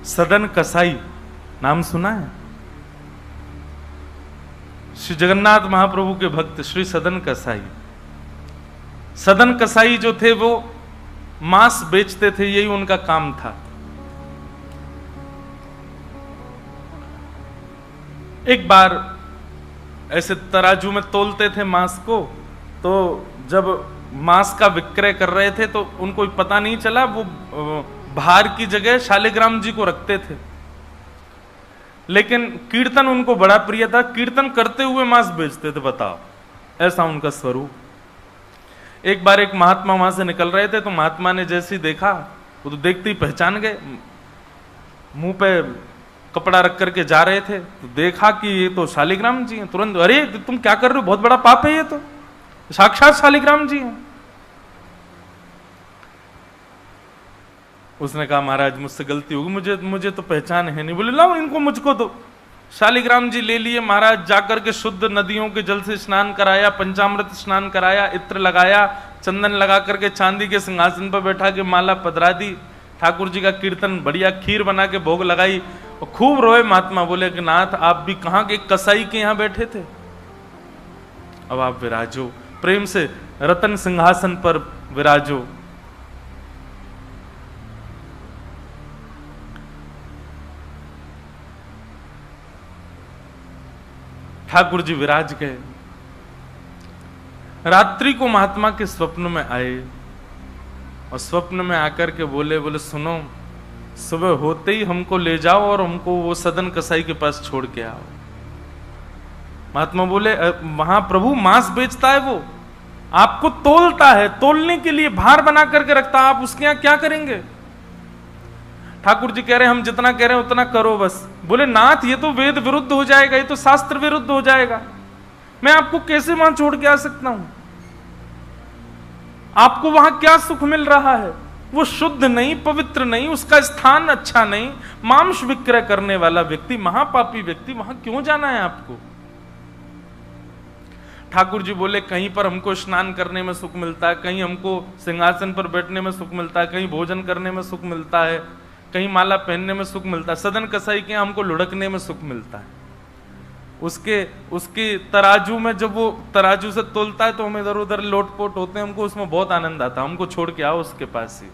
सदन कसाई नाम सुना है? श्री जगन्नाथ महाप्रभु के भक्त श्री सदन कसाई। सदन कसाई जो थे वो मांस बेचते थे, यही उनका काम था। एक बार ऐसे तराजू में तोलते थे मांस को, तो जब मांस का विक्रय कर रहे थे तो उनको पता नहीं चला, वो भार की जगह शालिग्राम जी को रखते थे। लेकिन कीर्तन उनको बड़ा प्रिय था, कीर्तन करते हुए मांस बेचते थे। बताओ, ऐसा उनका स्वरूप। एक बार एक महात्मा वहां से निकल रहे थे, तो महात्मा ने जैसे ही देखा, वो तो देखते ही पहचान गए। मुंह पे कपड़ा रख करके जा रहे थे, तो देखा कि ये तो शालिग्राम जी हैं। तुरंत, अरे तुम क्या कर रहे हो, बहुत बड़ा पाप है, ये तो साक्षात शालिग्राम जी हैं। उसने कहा महाराज मुझसे गलती होगी, मुझे तो पहचान है नहीं। बोले लाओ इनको मुझको दो। शालिग्राम जी ले लिए महाराज, जाकर के शुद्ध नदियों के जल से स्नान कराया, पंचामृत स्नान कराया, इत्र लगाया, चंदन लगा करके चांदी के सिंहासन पर बैठा के माला पधरा दी। ठाकुर जी का कीर्तन, बढ़िया खीर बना के भोग लगाई और खूब रोए महात्मा। बोले कि नाथ आप भी कहां के कसाई के यहां बैठे थे, अब आप विराजो, प्रेम से रतन सिंहासन पर विराजो। ठाकुर जी विराज गए। रात्रि को महात्मा के स्वप्न में आए और स्वप्न में आकर के बोले सुनो, सुबह होते ही हमको ले जाओ और हमको वो सदन कसाई के पास छोड़ के आओ। महात्मा बोले वहां प्रभु मांस बेचता है, वो आपको तोलता है, तोलने के लिए भार बना करके रखता है, आप उसके यहां क्या करेंगे? ठाकुर जी कह रहे हैं हम जितना कह रहे हैं उतना करो बस। बोले नाथ ये तो वेद विरुद्ध हो जाएगा, ये तो शास्त्र विरुद्ध हो जाएगा, मैं आपको कैसे वहां छोड़ के आ सकता हूं? आपको वहां क्या सुख मिल रहा है? वो शुद्ध नहीं, पवित्र नहीं, उसका स्थान अच्छा नहीं, मांस विक्रय करने वाला व्यक्ति, महापापी व्यक्ति, वहां क्यों जाना है आपको? ठाकुर जी बोले कहीं पर हमको स्नान करने में सुख मिलता है, कहीं हमको सिंहासन पर बैठने में सुख मिलता है, कहीं भोजन करने में सुख मिलता है, कहीं माला पहनने में सुख मिलता है, सदन कसाई के हमको लुढ़कने में सुख मिलता है। उसके तराजू में जब वो तराजू से तोलता है तो हम इधर उधर लोटपोट होते हैं, हमको उसमें बहुत आनंद आता है, हमको छोड़ के आओ उसके पास ही।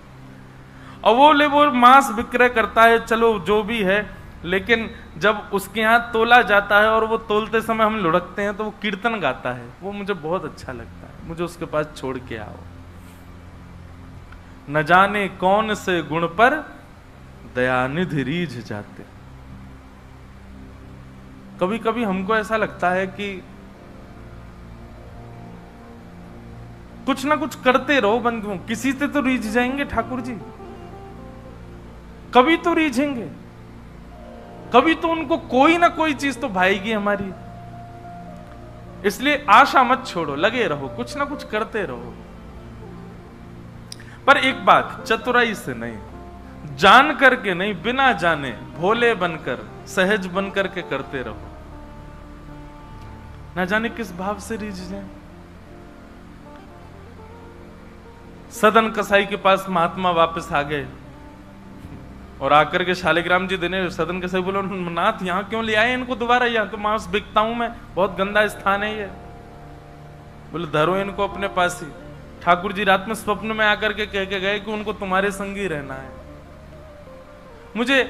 और वो मांस विक्रय करता है, चलो जो भी है, लेकिन जब उसके यहाँ तोला जाता है और वो तोलते समय हम लुढ़कते हैं तो वो कीर्तन गाता है, वो मुझे बहुत अच्छा लगता है, मुझे उसके पास छोड़ के आओ। न जाने कौन से गुण पर दयानिधि रीझ जाते। कभी कभी हमको ऐसा लगता है कि कुछ ना कुछ करते रहो बंधुओं, किसी से तो रीझ जाएंगे ठाकुर जी, कभी तो रीझेंगे, कभी तो उनको कोई ना कोई चीज तो भाएगी हमारी। इसलिए आशा मत छोड़ो, लगे रहो, कुछ ना कुछ करते रहो। पर एक बात, चतुराई से नहीं, जान करके नहीं, बिना जाने भोले बनकर, सहज बनकर के करते रहो, ना जाने किस भाव से रीझ जाए। सदन कसाई के पास महात्मा वापस आ गए और आकर के शालिग्राम जी देने, सदन कसाई बोलो नाथ यहां क्यों ले आए इनको दोबारा, यहां तो मांस बिकता हूं मैं, बहुत गंदा स्थान है ये। बोले धरो इनको अपने पास ही। ठाकुर जी रात में स्वप्न में आकर के कह के गए कि उनको तुम्हारे संग ही रहना है। मुझे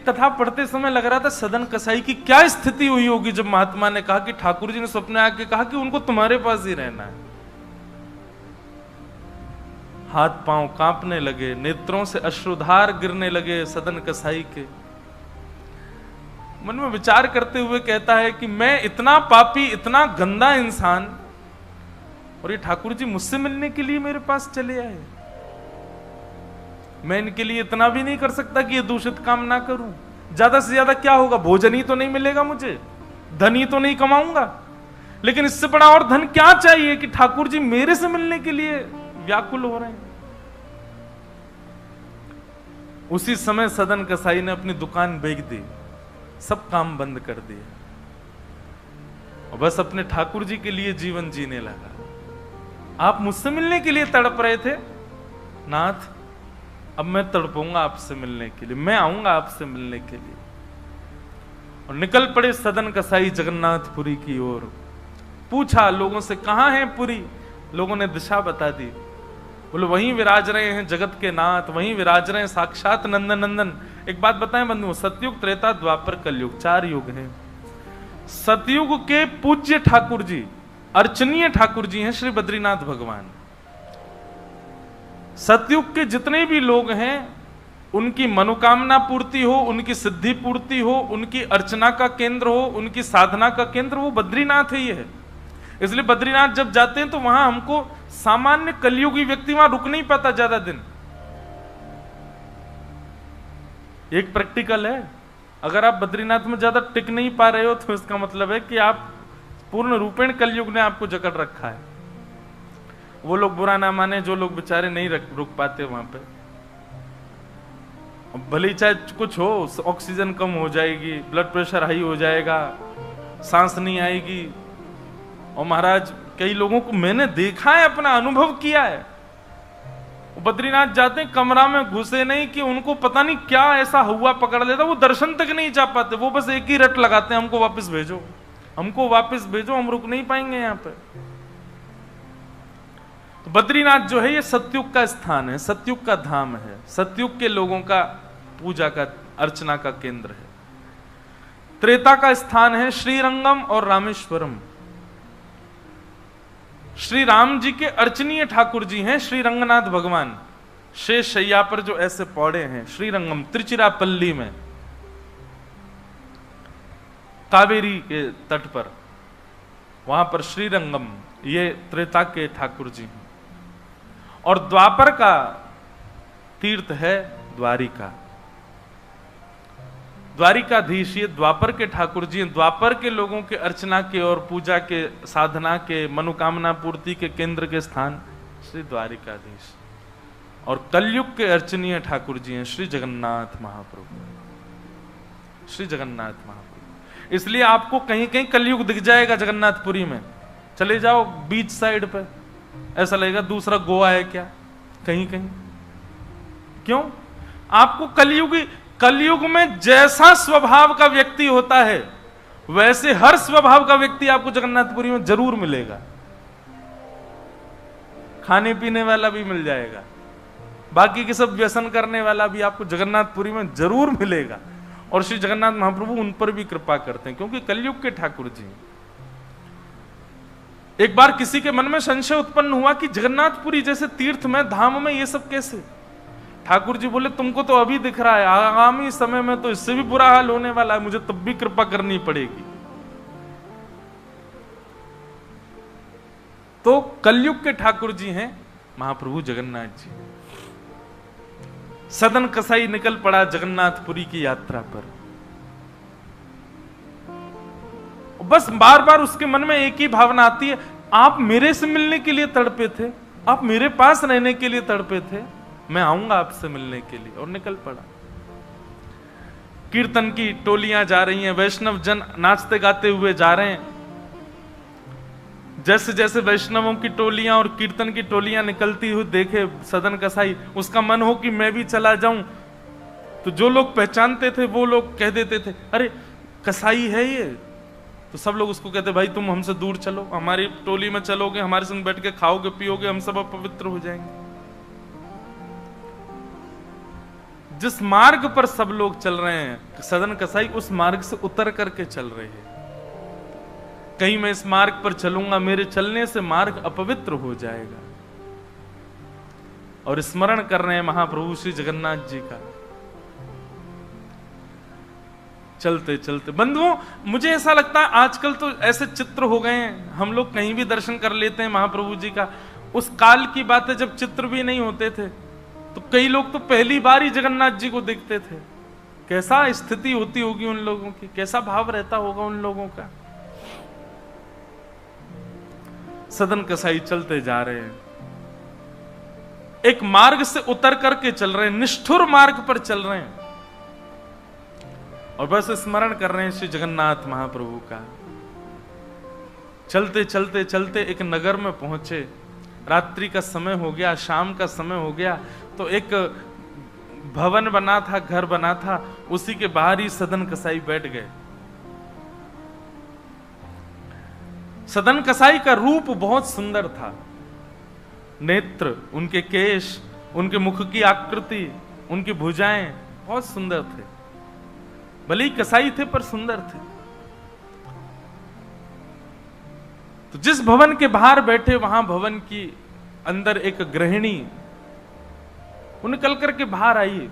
कथा पढ़ते समय लग रहा था सदन कसाई की क्या स्थिति हुई होगी जब महात्मा ने कहा कि ठाकुर जी ने स्वप्न में आके कहा कि उनको तुम्हारे पास ही रहना है। हाथ पांव कांपने लगे, नेत्रों से अश्रुधार गिरने लगे सदन कसाई के। मन में विचार करते हुए कहता है कि मैं इतना पापी, इतना गंदा इंसान, और ये ठाकुर जी मुझसे मिलने के लिए मेरे पास चले आए। मैं इनके लिए इतना भी नहीं कर सकता कि ये दूषित काम ना करूं। ज्यादा से ज्यादा क्या होगा, भोजन ही तो नहीं मिलेगा मुझे, धन ही तो नहीं कमाऊंगा, लेकिन इससे बड़ा और धन क्या चाहिए कि ठाकुर जी मेरे से मिलने के लिए व्याकुल हो रहे हैं। उसी समय सदन कसाई ने अपनी दुकान बेच दी, सब काम बंद कर दिया और बस अपने ठाकुर जी के लिए जीवन जीने लगा। आप मुझसे मिलने के लिए तड़प रहे थे नाथ, अब मैं तड़पूंगा आपसे मिलने के लिए, मैं आऊंगा आपसे मिलने के लिए। और निकल पड़े सदन कसाई जगन्नाथपुरी की ओर। पूछा लोगों से, कहां है पुरी? लोगों ने दिशा बता दी। बोले वहीं विराज रहे हैं जगत के नाथ, वहीं विराज रहे हैं साक्षात नंदन नंदन। एक बात बताएं बंधुओं, सतयुग, त्रेता, द्वापर, कलयुग, 4 युग हैं। सतयुग के पूज्य ठाकुर जी, अर्चनीय ठाकुर जी हैं श्री बद्रीनाथ भगवान। सतयुग के जितने भी लोग हैं उनकी मनोकामना पूर्ति हो, उनकी सिद्धि पूर्ति हो, उनकी अर्चना का केंद्र हो, उनकी साधना का केंद्र वो बद्रीनाथ ही है। इसलिए बद्रीनाथ जब जाते हैं तो वहां हमको सामान्य कलयुगी व्यक्ति वहां रुक नहीं पाता ज्यादा दिन। एक प्रैक्टिकल है, अगर आप बद्रीनाथ में ज्यादा टिक नहीं पा रहे हो तो इसका मतलब है कि आप पूर्ण रूपेण कलयुग ने आपको जकड़ रखा है। वो लोग बुरा ना माने जो लोग बेचारे नहीं रुक पाते वहां पे। भले ही चाहे कुछ हो, ऑक्सीजन कम हो जाएगी, ब्लड प्रेशर हाई हो जाएगा, सांस नहीं आएगी। और महाराज कई लोगों को मैंने देखा है, अपना अनुभव किया है, बद्रीनाथ जाते हैं कमरा में घुसे नहीं कि उनको पता नहीं क्या ऐसा हुआ पकड़ लेता, वो दर्शन तक नहीं जा पाते। वो बस एक ही रट लगाते हैं, हमको वापस भेजो, हमको वापस भेजो, हम रुक नहीं पाएंगे यहां पे। तो बद्रीनाथ जो है ये सतयुग का स्थान है, सतयुग का धाम है, सतयुग के लोगों का पूजा का, अर्चना का केंद्र है। त्रेता का स्थान है श्रीरंगम और रामेश्वरम। श्री राम जी के अर्चनीय ठाकुर जी हैं श्री रंगनाथ भगवान, शेष शैया पर जो ऐसे पौड़े हैं। श्रीरंगम त्रिचिरापल्ली में, कावेरी के तट पर, वहां पर श्रीरंगम, ये त्रेता के ठाकुर जी हैं। और द्वापर का तीर्थ है द्वारिका, द्वारिकाधीश ये द्वापर के ठाकुर जी हैं। द्वापर के लोगों के अर्चना के और पूजा के, साधना के, मनोकामना पूर्ति के केंद्र के स्थान श्री द्वारिकाधीश। और कलयुग के अर्चनीय ठाकुर जी हैं श्री जगन्नाथ महाप्रभु, श्री जगन्नाथ महाप्रभु। इसलिए आपको कहीं कहीं कलयुग दिख जाएगा जगन्नाथपुरी में। चले जाओ बीच साइड पे, ऐसा लगेगा दूसरा गोवा है क्या, कहीं कहीं। क्यों? आपको कलयुग में जैसा स्वभाव का व्यक्ति होता है वैसे हर स्वभाव का व्यक्ति आपको जगन्नाथपुरी में जरूर मिलेगा। खाने पीने वाला भी मिल जाएगा, बाकी के सब व्यसन करने वाला भी आपको जगन्नाथपुरी में जरूर मिलेगा। और श्री जगन्नाथ महाप्रभु उन पर भी कृपा करते हैं क्योंकि कलयुग के ठाकुर जी। एक बार किसी के मन में संशय उत्पन्न हुआ कि जगन्नाथपुरी जैसे तीर्थ में, धाम में ये सब कैसे? ठाकुर जी बोले तुमको तो अभी दिख रहा है, आगामी समय में तो इससे भी बुरा हाल होने वाला है, मुझे तब भी कृपा करनी पड़ेगी। तो कलयुग के ठाकुर जी हैं महाप्रभु जगन्नाथ जी। सदन कसाई निकल पड़ा जगन्नाथपुरी की यात्रा पर। बस बार बार उसके मन में एक ही भावना आती है, आप मेरे से मिलने के लिए तड़पे थे, आप मेरे पास रहने के लिए तड़पे थे, मैं आऊंगा आपसे मिलने के लिए। और निकल पड़ा। कीर्तन की टोलियां जा रही हैं, वैष्णव जन नाचते गाते हुए जा रहे हैं। जैसे जैसे वैष्णवों की टोलियां और कीर्तन की टोलियां निकलती हुई देखे सदन कसाई, उसका मन हो कि मैं भी चला जाऊं। तो जो लोग पहचानते थे वो लोग कह देते थे, अरे कसाई है ये। तो सब लोग उसको कहते, भाई तुम हमसे दूर चलो, हमारी टोली में चलोगे, हमारे संग बैठ के खाओगे पियोगे, हम सब अपवित्र हो जाएंगे। जिस मार्ग पर सब लोग चल रहे हैं सदन कसाई उस मार्ग से उतर करके चल रहे हैं। कहीं मैं इस मार्ग पर चलूंगा, मेरे चलने से मार्ग अपवित्र हो जाएगा। और स्मरण कर रहे हैं महाप्रभु श्री जगन्नाथ जी का। चलते चलते बंधुओं, मुझे ऐसा लगता है आजकल तो ऐसे चित्र हो गए हैं, हम लोग कहीं भी दर्शन कर लेते हैं महाप्रभु जी का। उस काल की बात है जब चित्र भी नहीं होते थे, तो कई लोग तो पहली बार ही जगन्नाथ जी को देखते थे। कैसा स्थिति होती होगी उन लोगों की, कैसा भाव रहता होगा उन लोगों का। सदन कसाई चलते जा रहे हैं, एक मार्ग से उतर करके चल रहे हैं, निष्ठुर मार्ग पर चल रहे हैं और बस स्मरण कर रहे हैं श्री जगन्नाथ महाप्रभु का। चलते चलते चलते एक नगर में पहुंचे, रात्रि का समय हो गया, शाम का समय हो गया। तो एक भवन बना था, घर बना था, उसी के बाहर ही सदन कसाई बैठ गए। सदन कसाई का रूप बहुत सुंदर था। नेत्र, उनके केश, उनके मुख की आकृति, उनकी भुजाएं बहुत सुंदर थे। भले ही कसाई थे पर सुंदर थे। तो जिस भवन के बाहर बैठे, वहां भवन की अंदर एक गृहिणी वो निकल करके बाहर आई,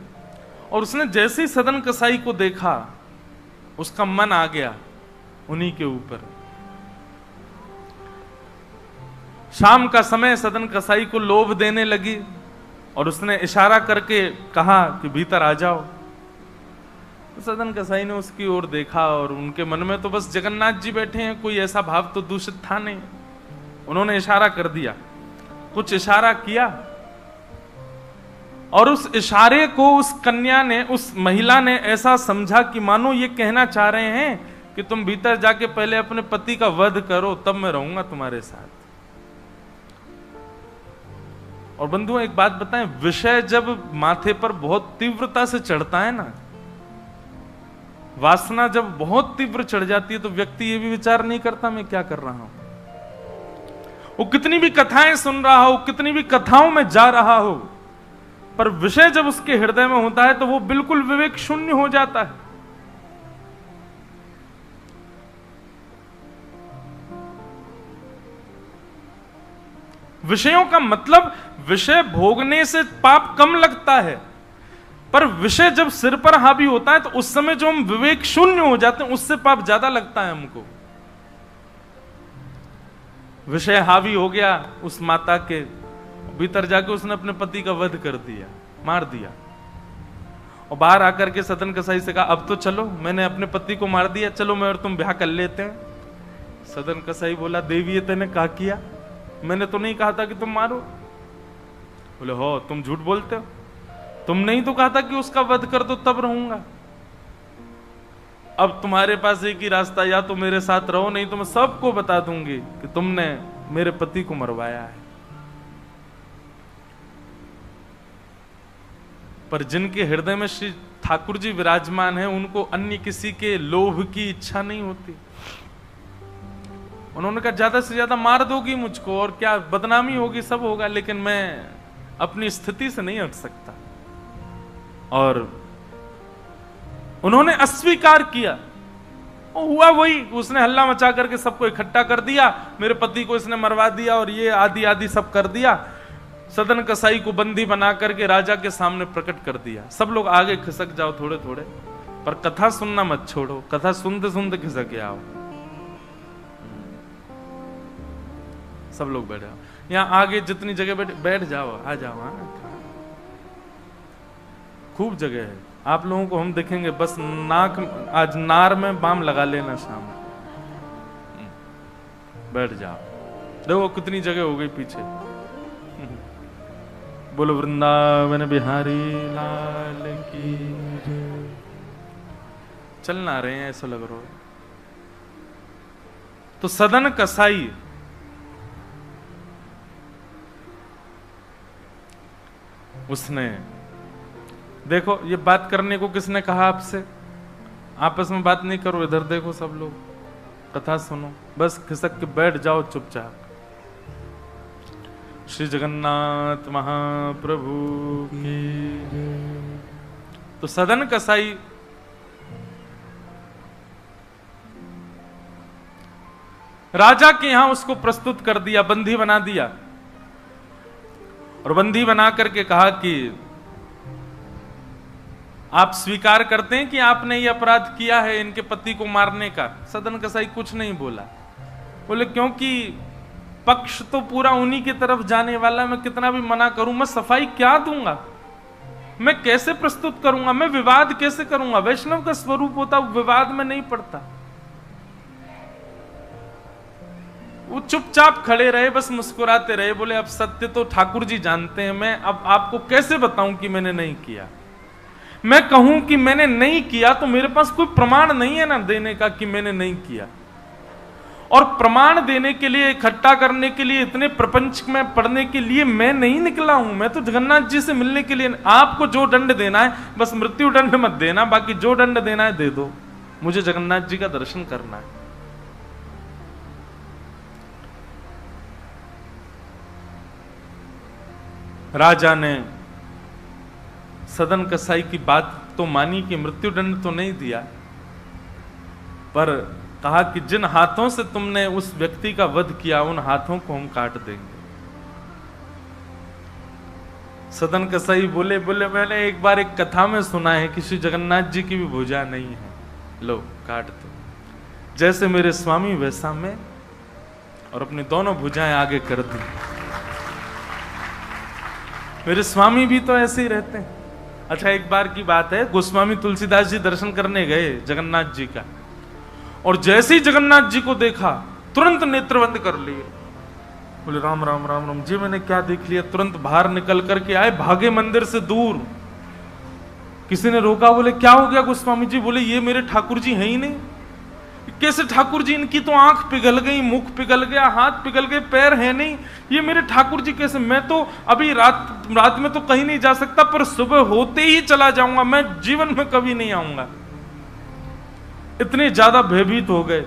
और उसने जैसे ही सदन कसाई को देखा, उसका मन आ गया उन्हीं के ऊपर। शाम का समय, सदन कसाई को लोभ देने लगी और उसने इशारा करके कहा कि भीतर आ जाओ। तो सदन कसाई ने उसकी ओर देखा और उनके मन में तो बस जगन्नाथ जी बैठे हैं, कोई ऐसा भाव तो दूषित था नहीं। उन्होंने इशारा कर दिया, कुछ इशारा किया, और उस इशारे को उस कन्या ने, उस महिला ने ऐसा समझा कि मानो ये कहना चाह रहे हैं कि तुम भीतर जाके पहले अपने पति का वध करो, तब मैं रहूंगा तुम्हारे साथ। और बंधुओं एक बात बताएं, विषय जब माथे पर बहुत तीव्रता से चढ़ता है ना, वासना जब बहुत तीव्र चढ़ जाती है, तो व्यक्ति ये भी विचार नहीं करता मैं क्या कर रहा हूं। वो कितनी भी कथाएं सुन रहा हो, कितनी भी कथाओं में जा रहा हो, पर विषय जब उसके हृदय में होता है तो वो बिल्कुल विवेक शून्य हो जाता है। विषयों का मतलब, विषय भोगने से पाप कम लगता है, पर विषय जब सिर पर हावी होता है तो उस समय जो हम विवेक शून्य हो जाते हैं, उससे पाप ज्यादा लगता है हमको। विषय हावी हो गया उस माता के, भीतर जाके उसने अपने पति का वध कर दिया, मार दिया। और बाहर आकर के सदन कसाई से कहा, अब तो चलो, मैंने अपने पति को मार दिया, चलो मैं और तुम ब्याह कर लेते हैं। सदन कसाई बोला, देवी ये तूने क्या किया? मैंने तो नहीं कहा था कि तुम मारो। बोले, हो तुम झूठ बोलते हो, तुमने ही तो कहा था कि उसका वध कर दो तब रहूंगा। अब तुम्हारे पास एक ही रास्ता, या तो मेरे साथ रहो, नहीं तो मैं सबको बता दूंगी कि तुमने मेरे पति को मरवाया है। पर जिनके हृदय में श्री ठाकुर जी विराजमान है, उनको अन्य किसी के लोभ की इच्छा नहीं होती। उन्होंने कहा, ज्यादा से ज्यादा मार दोगी मुझको और क्या, बदनामी होगी, सब होगा, लेकिन मैं अपनी स्थिति से नहीं हट सकता। और उन्होंने अस्वीकार किया। और हुआ वही, उसने हल्ला मचा करके सबको इकट्ठा कर दिया, मेरे पति को इसने मरवा दिया और ये आदि आदि सब कर दिया। सदन कसाई को बंदी बना करके राजा के सामने प्रकट कर दिया। सब लोग आगे खिसक जाओ थोड़े थोड़े, पर कथा सुनना मत छोड़ो, कथा सुनते सुनते खिसक आओ। सब लोग बैठ जाओ, यहाँ आगे जितनी जगह बैठ जाओ, आ जाओ। हाँ, खूब जगह है, आप लोगों को हम देखेंगे, बस नाक, आज नार में बाम लगा लेना शाम, बैठ जाओ। देखो कितनी जगह हो गई पीछे। बोलो वृंदावन बिहारी लाल की जय। चलना रहे हैं ऐसा लग रहा है। तो सदन कसाई उसने, देखो ये बात करने को किसने कहा आपसे? आपस में बात नहीं करो, इधर देखो सब लोग, कथा सुनो, बस खिसक के बैठ जाओ चुपचाप। श्री जगन्नाथ महाप्रभु की। तो सदन कसाई राजा के यहां उसको प्रस्तुत कर दिया, बंदी बना दिया, और बंदी बना करके कहा कि आप स्वीकार करते हैं कि आपने ये अपराध किया है इनके पति को मारने का? सदन कसाई कुछ नहीं बोला। बोले क्योंकि पक्ष तो पूरा उन्हीं की तरफ जाने वाला, मैं कितना भी मना करूं, मैं सफाई क्या दूंगा, मैं कैसे प्रस्तुत करूंगा, मैं विवाद कैसे करूंगा? वैष्णव का स्वरूप होता विवाद में नहीं पड़ता। वो चुपचाप खड़े रहे, बस मुस्कुराते रहे। बोले अब सत्य तो ठाकुर जी जानते हैं, मैं अब आपको कैसे बताऊं कि मैंने नहीं किया? मैं कहूं कि मैंने नहीं किया तो मेरे पास कोई प्रमाण नहीं है ना देने का कि मैंने नहीं किया। और प्रमाण देने के लिए, इकट्ठा करने के लिए, इतने प्रपंच में पढ़ने के लिए मैं नहीं निकला हूं। मैं तो जगन्नाथ जी से मिलने के लिए। आपको जो दंड देना है बस मृत्यु दंड मत देना, बाकी जो दंड देना है दे दो, मुझे जगन्नाथ जी का दर्शन करना है। राजा ने सदन कसाई की बात तो मानी कि मृत्यु दंड तो नहीं दिया, पर कहा कि जिन हाथों से तुमने उस व्यक्ति का वध किया उन हाथों को हम काट देंगे। सदन कसाई बोले मैंने एक बार एक कथा में सुना है कि श्री जगन्नाथ जी की भी भुजा नहीं है, लो काट दो। जैसे मेरे स्वामी वैसा मैं, और अपनी दोनों भुजाएं आगे कर दी। मेरे स्वामी भी तो ऐसे ही रहते हैं। अच्छा, एक बार की बात है, गोस्वामी तुलसीदास जी दर्शन करने गए जगन्नाथ जी का, और जैसे ही जगन्नाथ जी को देखा तुरंत नेत्र बंद कर लिए। बोले राम राम राम राम जी, मैंने क्या देख लिया। तुरंत बाहर निकल करके आए, भागे मंदिर से दूर। किसी ने रोका, बोले क्या हो गया गोस्वामी जी? बोले ये मेरे ठाकुर जी हैं ही नहीं। कैसे ठाकुर जी? इनकी तो आंख पिघल गई, मुख पिघल गया, हाथ पिघल गए, पैर है नहीं, ये मेरे ठाकुर जी कैसे? मैं तो अभी रात में तो कहीं नहीं जा सकता, पर सुबह होते ही चला जाऊंगा, मैं जीवन में कभी नहीं आऊंगा। इतने ज्यादा भयभीत हो गए।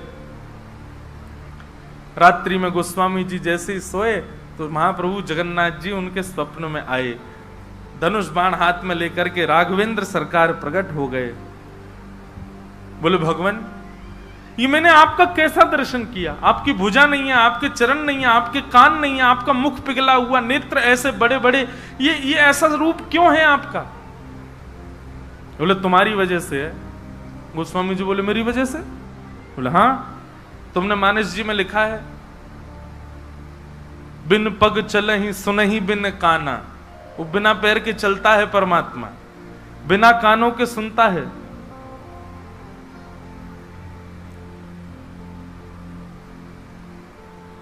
रात्रि में गोस्वामी जी जैसे ही सोए तो महाप्रभु जगन्नाथ जी उनके स्वप्न में आए, धनुष बाण हाथ में लेकर के राघवेंद्र सरकार प्रकट हो गए। बोले भगवान, ये मैंने आपका कैसा दर्शन किया? आपकी भुजा नहीं है, आपके चरण नहीं है, आपके कान नहीं है, आपका मुख पिघला हुआ, नेत्र ऐसे बड़े बड़े, ये ऐसा रूप क्यों है आपका? बोले तुम्हारी वजह से है। गोस्वामी जी बोले मेरी वजह से? बोले हाँ, तुमने मानस जी में लिखा है, बिन पग चलहि सुनहि बिन काना। वो बिना पैर के चलता है परमात्मा, बिना कानों के सुनता है।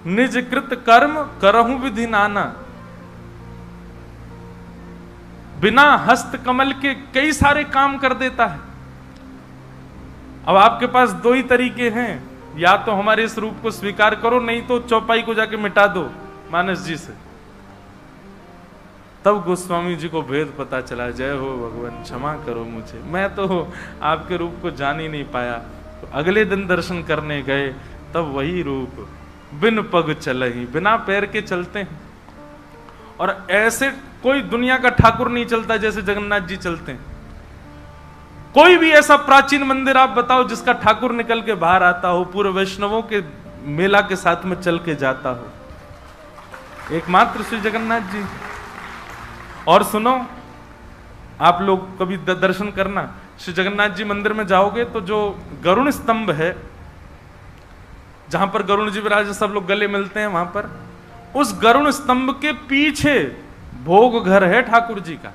निज कृत कर्म करहु विधि नाना। बिना हस्त कमल के कई सारे काम कर देता है। अब आपके पास दो ही तरीके हैं, या तो हमारे इस रूप को स्वीकार करो, नहीं तो चौपाई को जाके मिटा दो मानस जी से। तब गोस्वामी जी को भेद पता चला। जय हो भगवान, क्षमा करो मुझे, मैं तो आपके रूप को जान ही नहीं पाया। तो अगले दिन दर्शन करने गए, तब वही रूप, बिन पग चलहि, बिना पैर के चलते हैं। और ऐसे कोई दुनिया का ठाकुर नहीं चलता जैसे जगन्नाथ जी चलते हैं। कोई भी ऐसा प्राचीन मंदिर आप बताओ जिसका ठाकुर निकल के बाहर आता हो, पूरे वैष्णवों के मेला के साथ में चल के जाता हो, एकमात्र श्री जगन्नाथ जी। और सुनो, आप लोग कभी दर्शन करना, श्री जगन्नाथ जी मंदिर में जाओगे तो जो गरुण स्तंभ है, जहां पर गरुण जी विराज सब लोग गले मिलते हैं, वहां पर उस गरुण स्तंभ के पीछे भोग घर है ठाकुर जी का।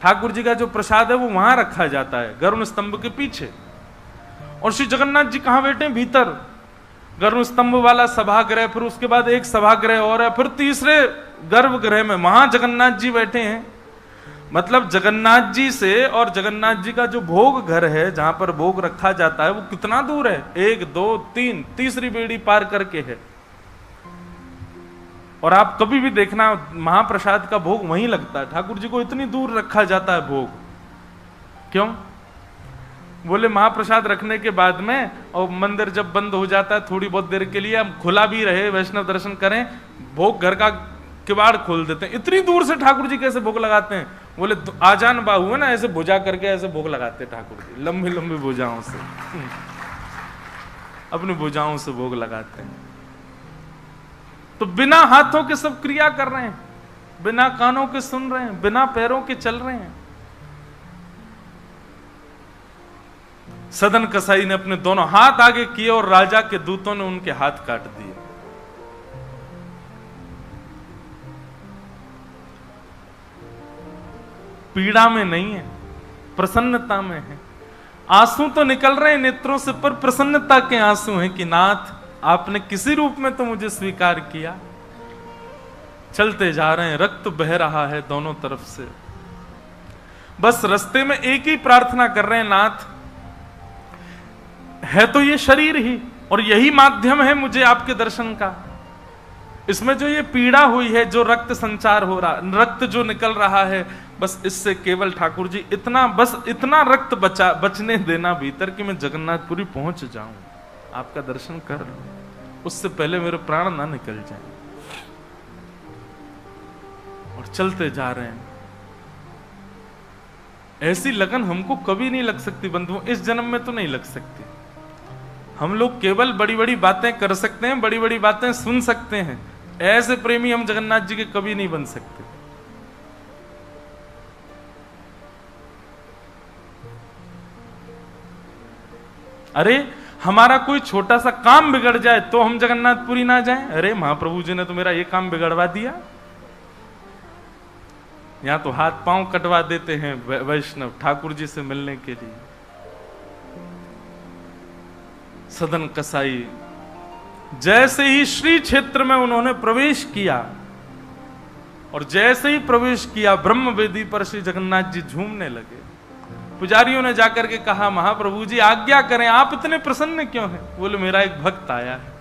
ठाकुर जी का जो प्रसाद है वो वहां रखा जाता है, गरुण स्तंभ के पीछे। और श्री जगन्नाथ जी कहां बैठे? भीतर गरुण स्तंभ वाला सभागृह, फिर उसके बाद एक सभागृह और है, फिर तीसरे गर्भगृह में वहां जगन्नाथ जी बैठे हैं। मतलब जगन्नाथ जी से और जगन्नाथ जी का जो भोग घर है, जहां पर भोग रखा जाता है, वो कितना दूर है? 1 2 3 तीसरी बेड़ी पार करके है। और आप कभी भी देखना, महाप्रसाद का भोग वहीं लगता है। ठाकुर जी को इतनी दूर रखा जाता है भोग, क्यों? बोले महाप्रसाद रखने के बाद में, और मंदिर जब बंद हो जाता है थोड़ी बहुत देर के लिए, हम खुला भी रहे, वैष्णव दर्शन करें, भोग घर का किवाड़ खोल देते हैं। इतनी दूर से ठाकुर जी कैसे भोग लगाते हैं? बोले आजान बाहु है ना, ऐसे भुजा करके ऐसे भोग लगाते ठाकुर जी, लंबी लंबी भुजाओं से, अपनी भुजाओं से भोग लगाते हैं। तो बिना हाथों के सब क्रिया कर रहे हैं, बिना कानों के सुन रहे हैं, बिना पैरों के चल रहे हैं। सदन कसाई ने अपने दोनों हाथ आगे किए और राजा के दूतों ने उनके हाथ काट दिए। पीड़ा में नहीं है, प्रसन्नता में है। आंसू तो निकल रहे हैं नेत्रों से, पर प्रसन्नता के आंसू हैं कि नाथ आपने किसी रूप में तो मुझे स्वीकार किया। चलते जा रहे हैं, रक्त बह रहा है दोनों तरफ से। बस रास्ते में एक ही प्रार्थना कर रहे हैं, नाथ है तो ये शरीर ही, और यही माध्यम है मुझे आपके दर्शन का। इसमें जो ये पीड़ा हुई है, जो रक्त संचार हो रहा, रक्त जो निकल रहा है, बस इससे केवल ठाकुर जी इतना रक्त बचने देना भीतर कि मैं जगन्नाथपुरी पहुंच जाऊं, आपका दर्शन कर लूं, उससे पहले मेरे प्राण ना निकल जाएं। और चलते जा रहे हैं। ऐसी लगन हमको कभी नहीं लग सकती बंधुओं, इस जन्म में तो नहीं लग सकती। हम लोग केवल बड़ी बड़ी बातें कर सकते हैं, बड़ी बड़ी बातें सुन सकते हैं, ऐसे प्रेमी हम जगन्नाथ जी के कभी नहीं बन सकते। अरे हमारा कोई छोटा सा काम बिगड़ जाए तो हम जगन्नाथपुरी ना जाएं? अरे महाप्रभु जी ने तो मेरा ये काम बिगड़वा दिया। यहां तो हाथ पांव कटवा देते हैं वैष्णव ठाकुर जी से मिलने के लिए। सदन कसाई जैसे ही श्री क्षेत्र में उन्होंने प्रवेश किया, और जैसे ही प्रवेश किया ब्रह्म वेदी पर श्री जगन्नाथ जी झूमने लगे। पुजारियों ने जाकर के कहा, महाप्रभु जी आज्ञा करें, आप इतने प्रसन्न क्यों हैं? बोले मेरा एक भक्त आया है,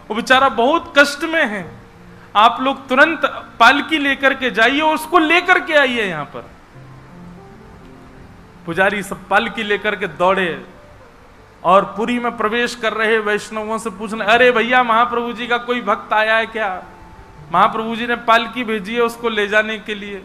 वो बेचारा बहुत कष्ट में है, आप लोग तुरंत पालकी लेकर के जाइए और उसको लेकर के आइए यहां पर। पुजारी सब पालकी लेकर के दौड़े और पुरी में प्रवेश कर रहे वैष्णवों से पूछने, अरे भैया महाप्रभु जी का कोई भक्त आया है क्या? महाप्रभु जी ने पालकी भेजी है उसको ले जाने के लिए।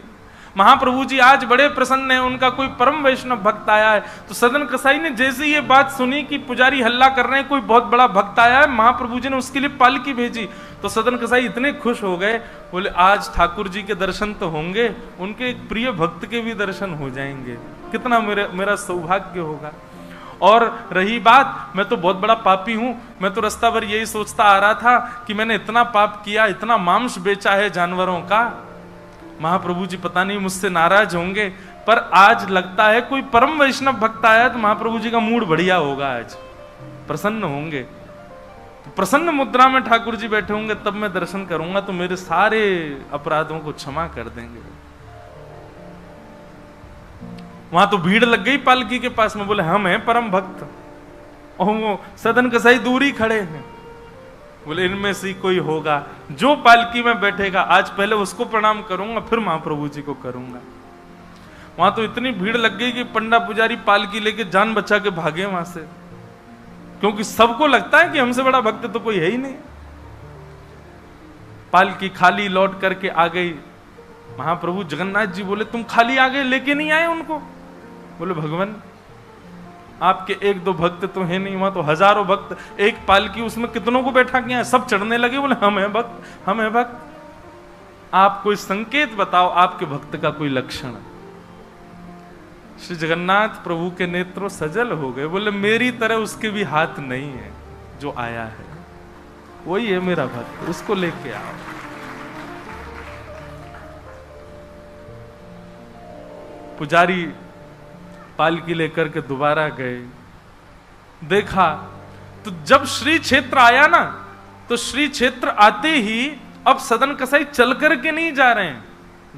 महाप्रभु जी आज बड़े प्रसन्न हैं, उनका कोई परम वैष्णव भक्त आया है। तो सदन कसाई ने जैसे ये बात सुनी कि पुजारी हल्ला कर रहे हैं, कोई बहुत बड़ा भक्त आया है, महाप्रभु जी ने उसके लिए पालकी भेजी, तो सदन कसाई इतने खुश हो गए, बोले आज ठाकुर जी के दर्शन तो होंगे, उनके एक प्रिय भक्त के भी दर्शन हो जाएंगे, कितना मेरा सौभाग्य होगा। और रही बात, मैं तो बहुत बड़ा पापी हूं, मैं तो रास्ता भर यही सोचता आ रहा था कि मैंने इतना पाप किया, इतना मांस बेचा है जानवरों का, महाप्रभु जी पता नहीं मुझसे नाराज होंगे, पर आज लगता है कोई परम वैष्णव भक्त आया तो महाप्रभु जी का मूड बढ़िया होगा, आज प्रसन्न होंगे। तो प्रसन्न मुद्रा में ठाकुर जी बैठे होंगे, तब मैं दर्शन करूंगा तो मेरे सारे अपराधों को क्षमा कर देंगे। वहां तो भीड़ लग गई पालकी के पास में, बोले हम हैं परम भक्त, और वो सदन कसाई दूरी खड़े हैं, बोले इनमें से कोई होगा जो पालकी में बैठेगा, आज पहले उसको प्रणाम करूंगा फिर महाप्रभु जी को करूंगा। वहां तो इतनी भीड़ लग गई कि पंडा पुजारी पालकी लेके जान बचा के भागे वहां से, क्योंकि सबको लगता है कि हमसे बड़ा भक्त तो कोई है ही नहीं। पालकी खाली लौट करके आ गई। महाप्रभु जगन्नाथ जी बोले तुम खाली आ गए, लेके नहीं आए उनको? बोले भगवान आपके एक दो भक्त तो है नहीं, वहां तो हजारों भक्त, एक पालकी उसमें कितनों को बैठा किया, सब चढ़ने लगे, बोले हम हैं भक्त, हम हैं भक्त। आप कोई संकेत बताओ, आपके भक्त का कोई लक्षण। श्री जगन्नाथ प्रभु के नेत्रों सजल हो गए, बोले मेरी तरह उसके भी हाथ नहीं है, जो आया है वही है मेरा भक्त, उसको लेके आओ। पुजारी पालकी लेकर के दोबारा गए, देखा तो जब श्री क्षेत्र आया ना, तो श्री क्षेत्र आते ही अब सदन कसाई चल करके नहीं जा रहे हैं,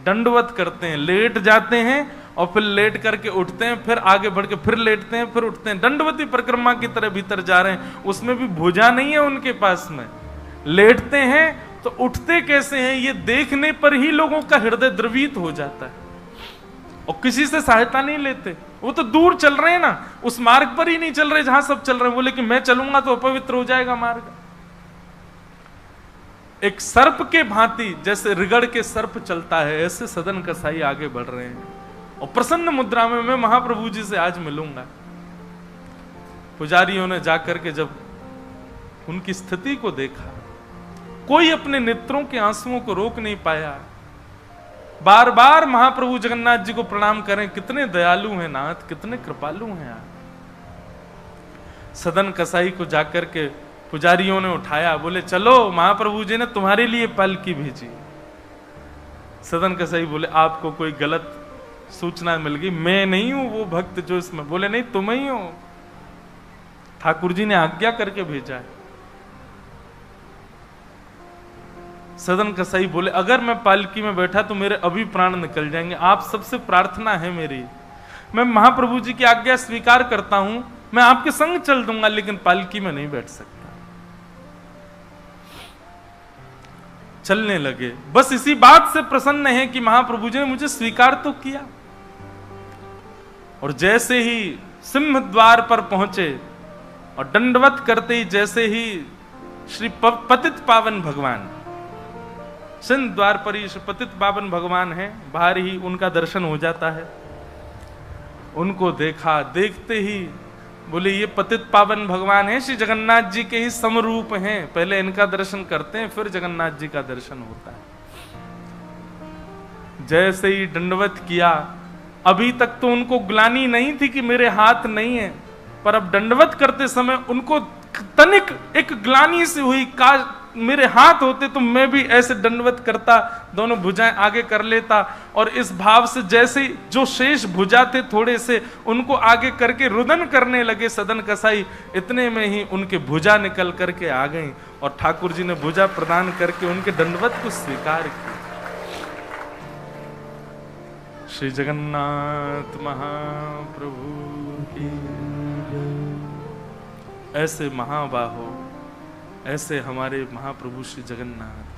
दंडवत करते हैं, लेट जाते हैं और फिर लेट करके उठते हैं, फिर आगे बढ़ के फिर लेटते हैं, फिर उठते हैं, दंडवती परिक्रमा की तरह भीतर जा रहे हैं। उसमें भी भुजा नहीं है उनके पास में, लेटते हैं तो उठते कैसे हैं ये देखने पर ही लोगों का हृदय द्रवित हो जाता है, और किसी से सहायता नहीं लेते। वो तो दूर चल रहे हैं ना, उस मार्ग पर ही नहीं चल रहे जहां सब चल रहे हैं, बोले कि मैं चलूंगा तो अपवित्र हो जाएगा मार्ग। एक सर्प के भांति जैसे रिगड़ के सर्प चलता है, ऐसे सदन कसाई आगे बढ़ रहे हैं, और प्रसन्न मुद्रा में मैं महाप्रभु जी से आज मिलूंगा। पुजारियों ने जाकर के जब उनकी स्थिति को देखा, कोई अपने नेत्रों के आंसुओं को रोक नहीं पाया, बार बार महाप्रभु जगन्नाथ जी को प्रणाम करें, कितने दयालु हैं नाथ, कितने कृपालु हैं आप। सदन कसाई को जाकर के पुजारियों ने उठाया, बोले चलो महाप्रभु जी ने तुम्हारे लिए पालकी भेजी। सदन कसाई बोले आपको कोई गलत सूचना मिल गई, मैं नहीं हूं वो भक्त जो इसमें। बोले नहीं तुम ही हो, ठाकुर जी ने आज्ञा करके भेजा है। सदन कसाई बोले अगर मैं पालकी में बैठा तो मेरे अभी प्राण निकल जाएंगे, आप सबसे प्रार्थना है मेरी, मैं महाप्रभु जी की आज्ञा स्वीकार करता हूं, मैं आपके संग चल दूंगा, लेकिन पालकी में नहीं बैठ सकता। चलने लगे। बस इसी बात से प्रसन्न है कि महाप्रभु जी ने मुझे स्वीकार तो किया। और जैसे ही सिंह द्वार पर पहुंचे और दंडवत करते ही जैसे ही श्री पतित पावन भगवान, सिंह द्वार पर ही श्री पतित पावन भगवान है, बाहर ही उनका दर्शन हो जाता है। उनको देखा, देखते ही बोले ये पतित पावन भगवान है, श्री जगन्नाथ जी के ही समरूप हैं। पहले इनका दर्शन करते हैं, फिर जगन्नाथ जी का दर्शन होता है। जैसे ही दंडवत किया, अभी तक तो उनको ग्लानि नहीं थी कि मेरे हाथ नहीं है, पर अब दंडवत करते समय उनको तनिक एक ग्लानि से हुई, काश मेरे हाथ होते तो मैं भी ऐसे दंडवत करता, दोनों भुजाएं आगे कर लेता। और इस भाव से जैसे जो शेष भुजा थे थोड़े से, उनको आगे करके रुदन करने लगे सदन कसाई। इतने में ही उनके भुजा निकल करके आ गई और ठाकुर जी ने भुजा प्रदान करके उनके दंडवत को स्वीकार किया। श्री जगन्नाथ महाप्रभु की। ऐसे महाबाहो, ऐसे हमारे महाप्रभु श्री जगन्नाथ।